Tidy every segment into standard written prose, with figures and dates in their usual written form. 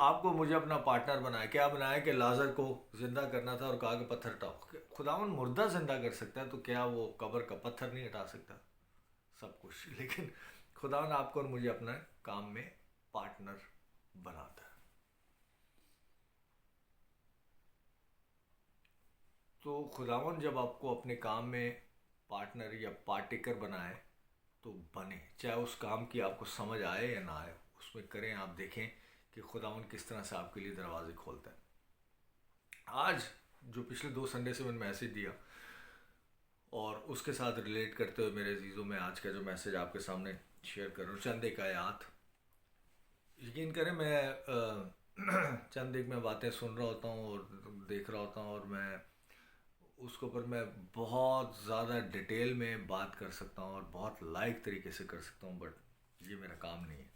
آپ کو مجھے اپنا پارٹنر بنایا، کیا بنایا کہ لازر کو زندہ کرنا تھا اور کہا کہ پتھر ہٹاؤ. خداوند مردہ زندہ کر سکتا ہے تو کیا وہ قبر کا پتھر نہیں ہٹا سکتا؟ سب کچھ. لیکن خداوند آپ کو اور مجھے اپنا کام میں پارٹنر بناتا ہے. تو خداوند جب آپ کو اپنے کام میں پارٹنر یا پارٹیکر بنائے تو بنے، چاہے اس کام کی آپ کو سمجھ آئے یا نہ آئے، اس میں کریں. آپ دیکھیں کہ خداوند کس طرح سے آپ کے لیے دروازے کھولتا ہے. آج جو پچھلے 2 سنڈے سے میں نے میسیج دیا اور اس کے ساتھ ریلیٹ کرتے ہوئے میرے عزیزوں میں آج کا جو میسیج آپ کے سامنے شیئر کر رہا ہوں، چند ایک آیات. یقین کریں میں چند ایک میں باتیں سن رہا ہوتا ہوں اور دیکھ رہا ہوتا ہوں اور میں اس کے اوپر میں بہت زیادہ ڈیٹیل میں بات کر سکتا ہوں اور بہت لائق طریقے سے کر سکتا ہوں، بٹ یہ میرا کام نہیں ہے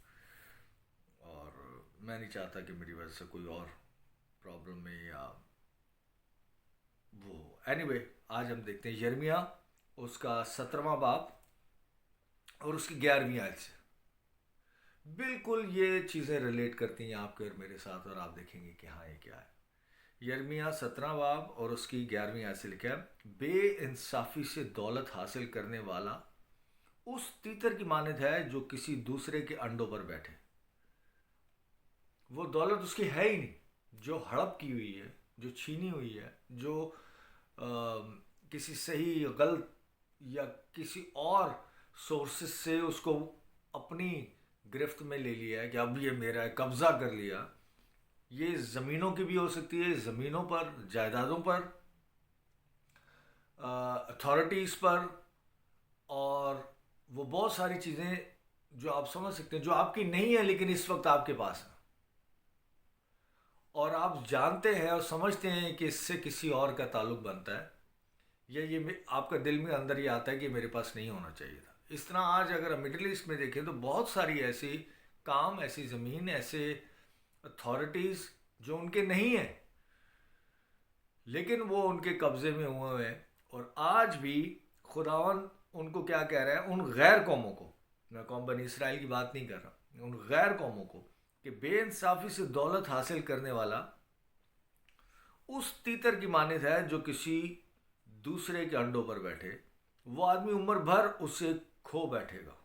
اور میں نہیں چاہتا کہ میری وجہ سے کوئی اور پرابلم میں یا وہ. اینی وے آج ہم دیکھتے ہیں یرمیہ اس کا 17واں باب اور اس کی 11ویں آیت سے بالکل یہ چیزیں ریلیٹ کرتی ہیں آپ کے اور میرے ساتھ، اور آپ دیکھیں گے کہ ہاں یہ کیا ہے. یرمیہ 17 باب اور اس کی 11ویں آیت سے لکھا ہے، بے انصافی سے دولت حاصل کرنے والا اس تیتر کی مانند ہے جو کسی دوسرے کے انڈوں پر بیٹھے. وہ دولت اس کی ہے ہی نہیں، جو ہڑپ کی ہوئی ہے، جو چھینی ہوئی ہے، جو کسی صحیح غلط یا کسی اور سورسز سے اس کو اپنی گرفت میں لے لیا ہے کہ اب یہ میرا ہے، قبضہ کر لیا. یہ زمینوں کی بھی ہو سکتی ہے، زمینوں پر، جائیدادوں پر، اتھارٹیز پر، اور وہ بہت ساری چیزیں جو آپ سمجھ سکتے ہیں جو آپ کی نہیں ہے لیکن اس وقت آپ کے پاس ہے، اور آپ جانتے ہیں اور سمجھتے ہیں کہ اس سے کسی اور کا تعلق بنتا ہے، یا یہ آپ کا دل میں اندر یہ آتا ہے کہ میرے پاس نہیں ہونا چاہیے تھا. اس طرح آج اگر ہم مڈل ایسٹ میں دیکھیں تو بہت ساری ایسی کام، ایسی زمین، ایسے اتھارٹیز جو ان کے نہیں ہیں لیکن وہ ان کے قبضے میں ہوئے ہیں. اور آج بھی خداوند ان کو کیا کہہ رہا ہے، ان غیر قوموں کو، میں قوم بنی اسرائیل کی بات نہیں کر رہا، ان غیر قوموں کو، کہ بے انصافی سے دولت حاصل کرنے والا اس تیتر کی مانند ہے جو کسی دوسرے کے انڈوں پر بیٹھے. وہ آدمی عمر بھر اسے کھو بیٹھے گا.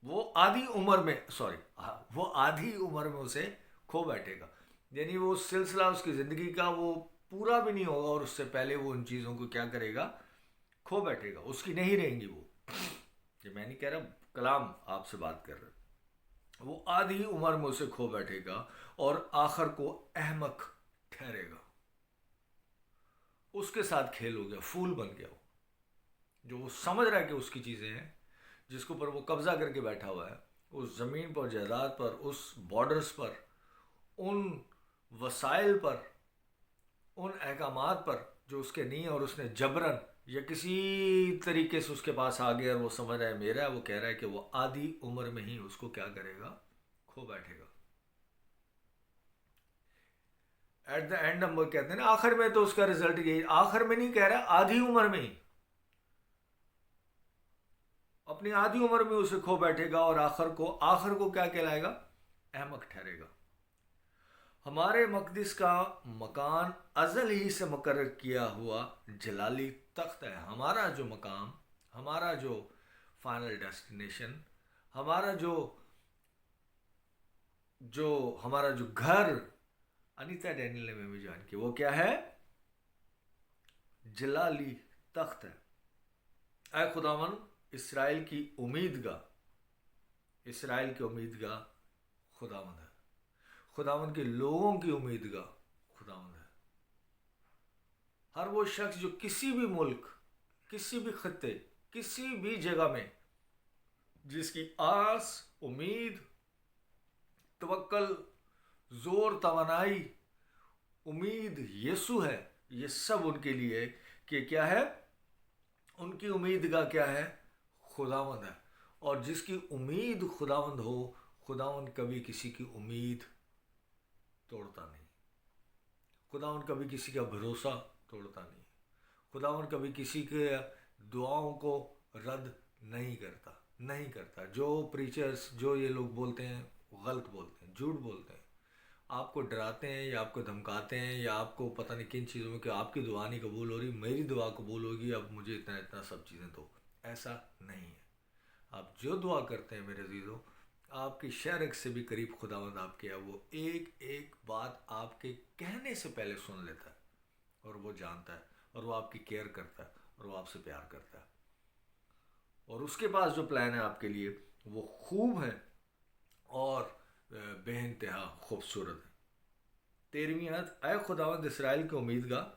وہ آدھی عمر میں اسے کھو بیٹھے گا. یعنی وہ سلسلہ اس کی زندگی کا وہ پورا بھی نہیں ہوگا اور اس سے پہلے وہ ان چیزوں کو کیا کرے گا، کھو بیٹھے گا. اس کی نہیں رہیں گی وہ. یہ میں نہیں کہہ رہا، کلام آپ سے بات کر رہے. وہ آدھی عمر میں اسے کھو بیٹھے گا اور آخر کو احمق ٹھہرے گا. اس کے ساتھ کھیل ہو گیا، فول بن گیا. جو وہ سمجھ رہا ہے کہ اس کی چیزیں ہیں، جس کے اوپر وہ قبضہ کر کے بیٹھا ہوا ہے، اس زمین پر، جائیداد پر، اس بارڈرز پر، ان وسائل پر، ان احکامات پر جو اس کے نہیں ہیں، اور اس نے جبرن یا کسی طریقے سے اس کے پاس آ گیا اور وہ سمجھ رہا ہے میرا ہے. وہ کہہ رہا ہے کہ وہ آدھی عمر میں ہی اس کو کیا کرے گا، کھو بیٹھے گا. ایٹ دا اینڈ ہم وہ کہتے ہیں نا، آخر میں تو اس کا رزلٹ یہی، آخر میں نہیں کہہ رہا، آدھی عمر میں ہی، اپنی آدھی عمر میں اسے کھو بیٹھے گا اور آخر کو کیا کہلائے گا، احمق ٹھہرے گا. ہمارے مقدس کا مکان ازل ہی سے مقرر کیا ہوا جلالی تخت ہے. ہمارا جو مقام، ہمارا جو فائنل ڈیسٹینیشن، ہمارا ہمارا جو گھر، انیتا ڈینیل نے میں بھی جان کی، وہ کیا ہے، جلالی تخت ہے. اے خداوند، اسرائیل کی امیدگاہ، اسرائیل کی امیدگاہ خداوند ہے. خداوند کے لوگوں کی امیدگاہ خداوند ہے. ہر وہ شخص جو کسی بھی ملک، کسی بھی خطے، کسی بھی جگہ میں جس کی آس، امید، توکل، زور، توانائی، امید یسوع ہے، یہ سب ان کے لیے کہ کیا ہے، ان کی امیدگاہ کیا ہے، خداوند ہے. اور جس کی امید خداوند ہو، خداوند کبھی کسی کی امید توڑتا نہیں. خداوند کبھی کسی کا بھروسہ توڑتا نہیں. خداوند کبھی کسی کے دعاؤں کو رد نہیں کرتا. جو پریچرز، جو یہ لوگ بولتے ہیں غلط بولتے ہیں، جھوٹ بولتے ہیں، آپ کو ڈراتے ہیں یا آپ کو دھمکاتے ہیں یا آپ کو پتہ نہیں کن چیزوں میں کہ آپ کی دعا نہیں قبول ہو رہی، میری دعا قبول ہوگی، اب مجھے اتنا اتنا سب چیزیں دو. ایسا نہیں ہے. آپ جو دعا کرتے ہیں میرے عزیزوں، آپ کی شرک سے بھی قریب خداوند آپ کے ہے. وہ ایک ایک بات آپ کے کہنے سے پہلے سن لیتا ہے، اور وہ جانتا ہے، اور وہ آپ کی کیئر کرتا ہے، اور وہ آپ سے پیار کرتا ہے. اور اس کے پاس جو پلان ہے آپ کے لیے وہ خوب ہے اور بے انتہا خوبصورت ہے. 13ویں آیت، اے خداوند اسرائیل کی امید گاہ،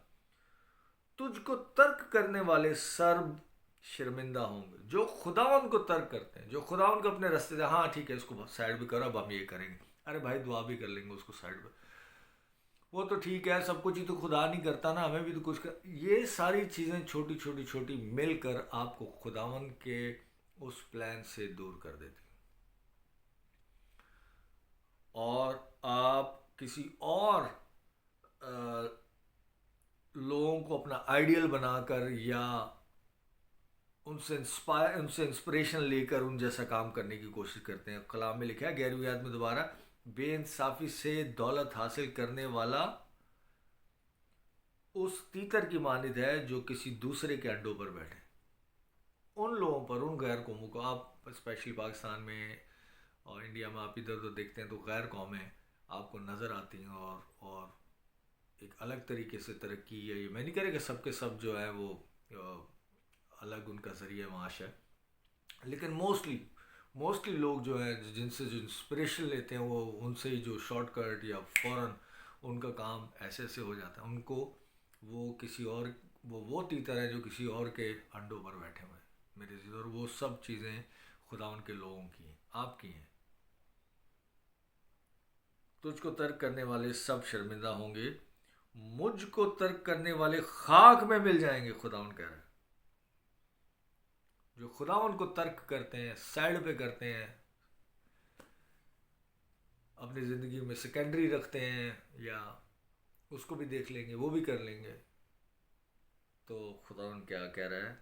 تجھ کو ترک کرنے والے سرب شرمندہ ہوں گے. جو خداوند کو ترک کرتے ہیں، جو خداوند کو اپنے رستے سے، ہاں ٹھیک ہے اس کو سائڈ بھی کرو، اب ہم یہ کریں گے، ارے بھائی دعا بھی کر لیں گے اس کو سائڈ پہ، وہ تو ٹھیک ہے، سب کچھ ہی تو خدا نہیں کرتا نا، ہمیں بھی تو کچھ یہ ساری چیزیں چھوٹی چھوٹی چھوٹی مل کر آپ کو خداوند کے اس پلان سے دور کر دیتی ہیں. اور آپ کسی اور لوگوں کو اپنا آئیڈیل بنا کر یا ان سے انسپریشن لے کر ان جیسا کام کرنے کی کوشش کرتے ہیں. کلام میں لکھا ہے 11ویں آیت میں دوبارہ، بے انصافی سے دولت حاصل کرنے والا اس تیتر کی مانند ہے جو کسی دوسرے کے انڈوں پر بیٹھے. ان لوگوں پر، ان غیر قوموں کو، آپ اسپیشلی پاکستان میں اور انڈیا میں آپ ادھر ادھر دیکھتے ہیں تو غیر قومیں آپ کو نظر آتی ہیں اور ایک الگ طریقے سے ترقی ہے. یہ میں نہیں کہہ رہا کہ سب کے سب جو ہے وہ الگ ان کا ذریعہ معاش ہے، لیکن موسٹلی لوگ جو ہیں جن سے جو انسپریشن لیتے ہیں وہ ان سے ہی جو شارٹ کٹ یا فوراً ان کا کام ایسے ایسے ہو جاتا ہے. ان کو وہ کسی اور وہ تیتر ہے جو کسی اور کے انڈوں پر بیٹھے ہوئے ہیں میرے عزیز. اور وہ سب چیزیں خدا ان کے لوگوں کی ہیں، آپ کی ہیں. تجھ کو ترک کرنے والے سب شرمندہ ہوں گے، مجھ کو ترک کرنے والے خاک میں مل جائیں گے. خدا ان کہہ رہے ہیں جو خدا ان کو ترک کرتے ہیں، سائڈ پہ کرتے ہیں، اپنی زندگی میں سیکنڈری رکھتے ہیں، یا اس کو بھی دیکھ لیں گے، وہ بھی کر لیں گے، تو خداوند کیا کہہ رہا ہے،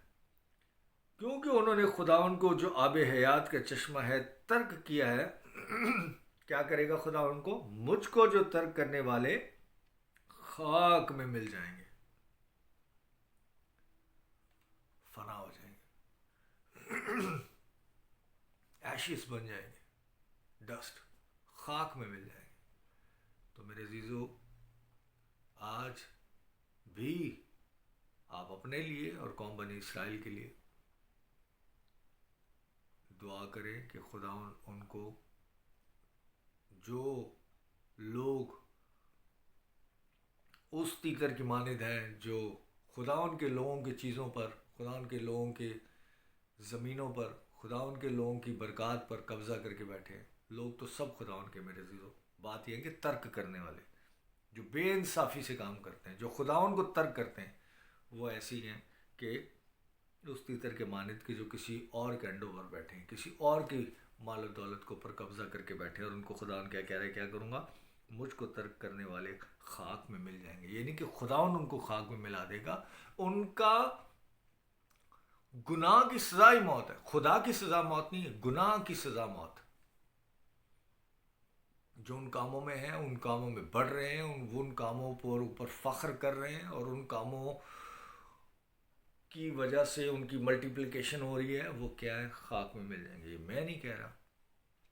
کیونکہ انہوں نے خداوند کو جو آب حیات کا چشمہ ہے ترک کیا ہے. کیا کرے گا خداوند کو؟ مجھ کو جو ترک کرنے والے خاک میں مل جائیں گے، فنا ہو جائیں گے، ایشز بن جائیں گے، ڈسٹ، خاک میں مل جائیں گے. تو میرے عزیزو، آج بھی آپ اپنے لیے اور قوم بنی اسرائیل کے لیے دعا کریں کہ خدا ان کو، جو لوگ اس تیتر کی مانند ہیں جو خدا ان کے لوگوں کی چیزوں پر، خدا ان کے لوگوں کے زمینوں پر، خدا ان کے لوگوں کی برکات پر قبضہ کر کے بیٹھے ہیں. لوگ تو سب خدا ان کے میرے عزیزو، بات یہ ہے کہ ترک کرنے والے جو بے انصافی سے کام کرتے ہیں، جو خدا ان کو ترک کرتے ہیں، وہ ایسی ہیں کہ اس تیتر کے مانند کے جو کسی اور کے انڈوں پر بیٹھے ہیں، کسی اور کی مال و دولت کو پر قبضہ کر کے بیٹھے ہیں. اور ان کو خدا ان کیا کہہ رہے، کیا کروں گا؟ مجھ کو ترک کرنے والے خاک میں مل جائیں گے. یہ نہیں کہ خداوند ان کو خاک میں ملا دے گا، ان کا گناہ کی سزا ہی موت ہے. خدا کی سزا موت نہیں ہے، گناہ کی سزا موت. جو ان کاموں میں ہیں، ان کاموں میں بڑھ رہے ہیں، ان کاموں پر اوپر فخر کر رہے ہیں، اور ان کاموں کی وجہ سے ان کی ملٹیپلیکیشن ہو رہی ہے، وہ کیا ہے؟ خاک میں مل جائیں گے. یہ میں نہیں کہہ رہا،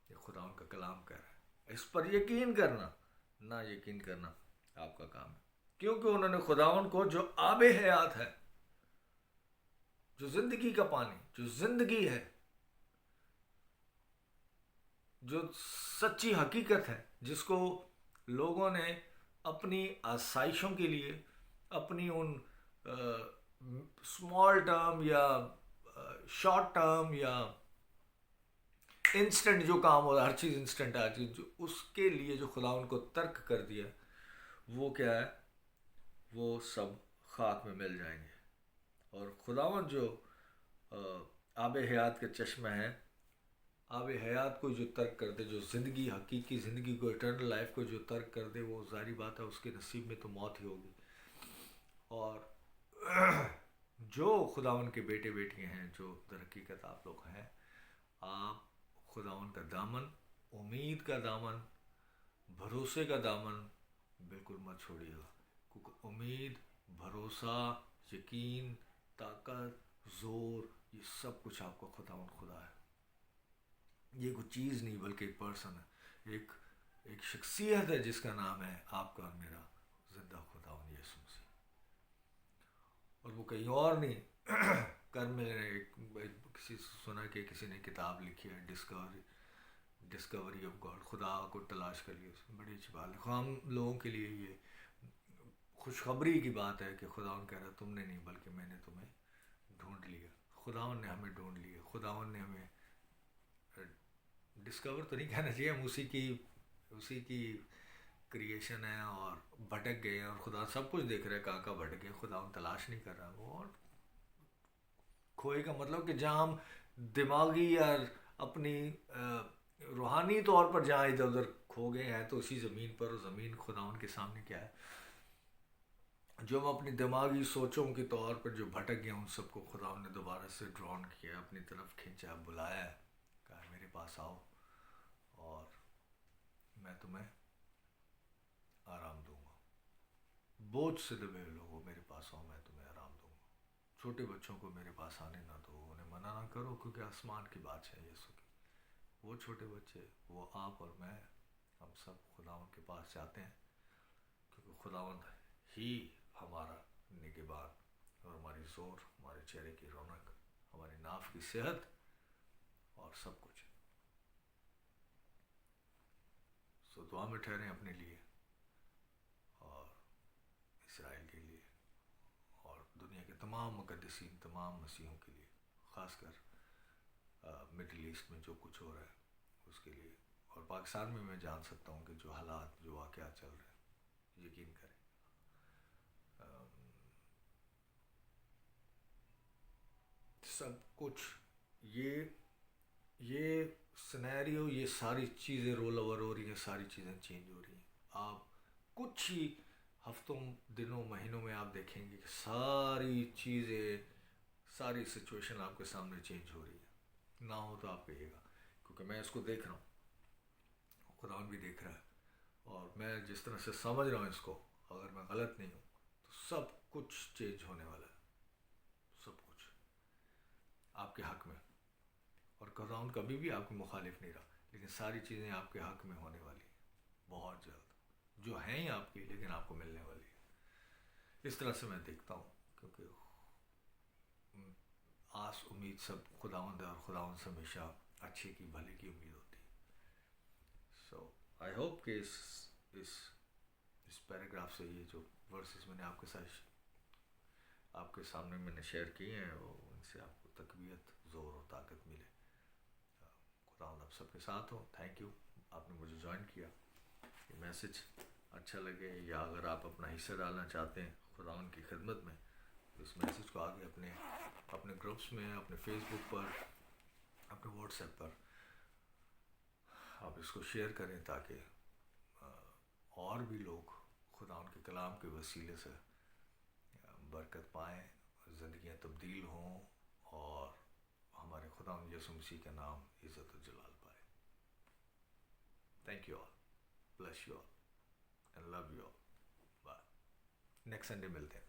یہ خدا ان کا کلام کہہ رہا ہے. اس پر یقین کرنا، نہ یقین کرنا آپ کا کام ہے، کیونکہ انہوں نے خداوند کو جو آب حیات ہے، جو زندگی کا پانی، جو زندگی ہے، جو سچی حقیقت ہے، جس کو لوگوں نے اپنی آسائشوں کے لیے، اپنی ان اسمال ٹرم یا شارٹ ٹرم یا انسٹنٹ جو کام ہوتا ہے، ہر چیز انسٹنٹ ہے، ہر چیز جو اس کے لیے جو خدا ان کو ترک کر دیا، وہ کیا ہے؟ وہ سب خاک میں مل جائیں گے. اور خداوند جو آب حیات کا چشمہ ہے، آب حیات کو جو ترک کر دے، جو زندگی، حقیقی زندگی کو، ایٹرنل لائف کو جو ترک کر دے، وہ ظاہری بات ہے اس کے نصیب میں تو موت ہی ہوگی. اور جو خداوند کے بیٹے بیٹیاں ہیں، جو در حقیقت آپ لوگ ہیں، آپ خداوند کا دامن امید کا دامن، بھروسے کا دامن بالکل مت چھوڑیے گا، کیونکہ امید، بھروسہ، یقین، طاقت، زور، یہ سب کچھ آپ کا خدا ہے. یہ کوئی چیز نہیں بلکہ ایک پرسن ہے، ایک شخصیت ہے جس کا نام ہے آپ کا اور میرا زندہ خداوند یسوع مسیح. اور وہ کہیں اور نہیں. کل میں نے کسی سے سنا کہ کسی نے کتاب لکھی ہے ڈسکوری آف گاڈ، خدا کو تلاش کر لیا. اس میں بڑی اچھی بات ہے. ہم لوگوں کے لیے یہ خوشخبری کی بات ہے کہ خداوند کہہ رہا تم نے نہیں بلکہ میں نے تمہیں ڈھونڈ لیا. خداوند نے ہمیں ڈھونڈ لیا. خداوند نے ہمیں ڈسکور تو نہیں کہنا چاہیے، ہم اسی کی کریشن ہے اور بھٹک گئے ہیں، اور خدا سب کچھ دیکھ رہا ہے کہاں کہاں بھٹک گئے. خداوند تلاش نہیں کر رہا وہ. اور کھوئے کا مطلب کہ جہاں ہم دماغی یا اپنی روحانی طور پر جہاں ادھر ادھر کھو گئے ہیں تو اسی زمین پر، اور زمین خداوند کے سامنے کیا ہے، جو ہم اپنی دماغی سوچوں کے طور پر جو بھٹک گئے ان سب کو خداوند نے دوبارہ سے ڈرون کیا، اپنی طرف کھینچا، بلایا ہے، کہا میرے پاس آؤ اور میں تمہیں آرام دوں گا. بوجھ سے دبے ہوئے لوگوں میرے پاس آؤ، میں تمہیں آرام دوں گا. چھوٹے بچوں کو میرے پاس آنے نہ دو، انہیں منع نہ کرو، کیونکہ آسمان کی بات ہے یسوع کی. وہ چھوٹے بچے، وہ آپ اور میں، ہم سب خداوند کے پاس جاتے ہیں، کیونکہ خداوند ہی ہمارا نگہبان اور ہماری زور، ہمارے چہرے کی رونق، ہماری ناف کی صحت اور سب کچھ. سو دعا میں ٹھہریں اپنے لیے اور اسرائیل کے لیے اور دنیا کے تمام مقدسین، تمام مسیحوں کے لیے، خاص کر مڈل ایسٹ میں جو کچھ ہو رہا ہے اس کے لیے، اور پاکستان میں میں جان سکتا ہوں کہ جو حالات، جو واقعات چل رہے ہیں، یقین کریں سب کچھ یہ سنیریو، یہ ساری چیزیں رول اوور ہو رہی ہیں، ساری چیزیں چینج ہو رہی ہیں. آپ کچھ ہی ہفتوں، دنوں، مہینوں میں آپ دیکھیں گے کہ ساری چیزیں، ساری سچویشن آپ کے سامنے چینج ہو رہی ہے. نہ ہو تو آپ کہیے گا، کیونکہ میں اس کو دیکھ رہا ہوں، خداوند بھی دیکھ رہا ہے، اور میں جس طرح سے سمجھ رہا ہوں اس کو، اگر میں غلط نہیں ہوں تو سب کچھ چینج ہونے والا ہے. سب کچھ آپ کے حق میں، اور خداوند کبھی بھی آپ کے مخالف نہیں رہا، لیکن ساری چیزیں آپ کے حق میں ہونے والی ہیں بہت جلد، جو ہیں ہی آپ کی لیکن آپ کو ملنے والی ہے. اس طرح سے میں دیکھتا ہوں، کیونکہ آس امید سب خداوند ہے، اور خداوند سے ہمیشہ اچھے کی، بھلے کی امید ہوتی ہے. سو آئی ہوپ کہ اس پیراگراف سے یہ جو ورسز میں نے آپ کے سامنے میں نے شیئر کیے ہیں، وہ ان سے آپ کو تقویت، زور اور طاقت ملے. خداوند آپ سب کے ساتھ ہو. تھینک یو، آپ نے مجھے جوائن کیا. یہ میسج اچھا لگے، یا اگر آپ اپنا حصہ ڈالنا چاہتے ہیں خداوند کی خدمت میں، تو اس میسج کو آگے اپنے گروپس میں، اپنے فیس بک پر، اپنے واٹس ایپ پر آپ اس کو شیئر کریں، تاکہ اور بھی لوگ خداوند کے کلام کے وسیلے سے برکت پائیں، زندگیاں تبدیل ہوں، اور ہمارے خداوند یسوع مسیح کا نام عزت و جلال پائے. Thank you all. bless you all and love you all. Bye. Next Sunday ملتے ہیں.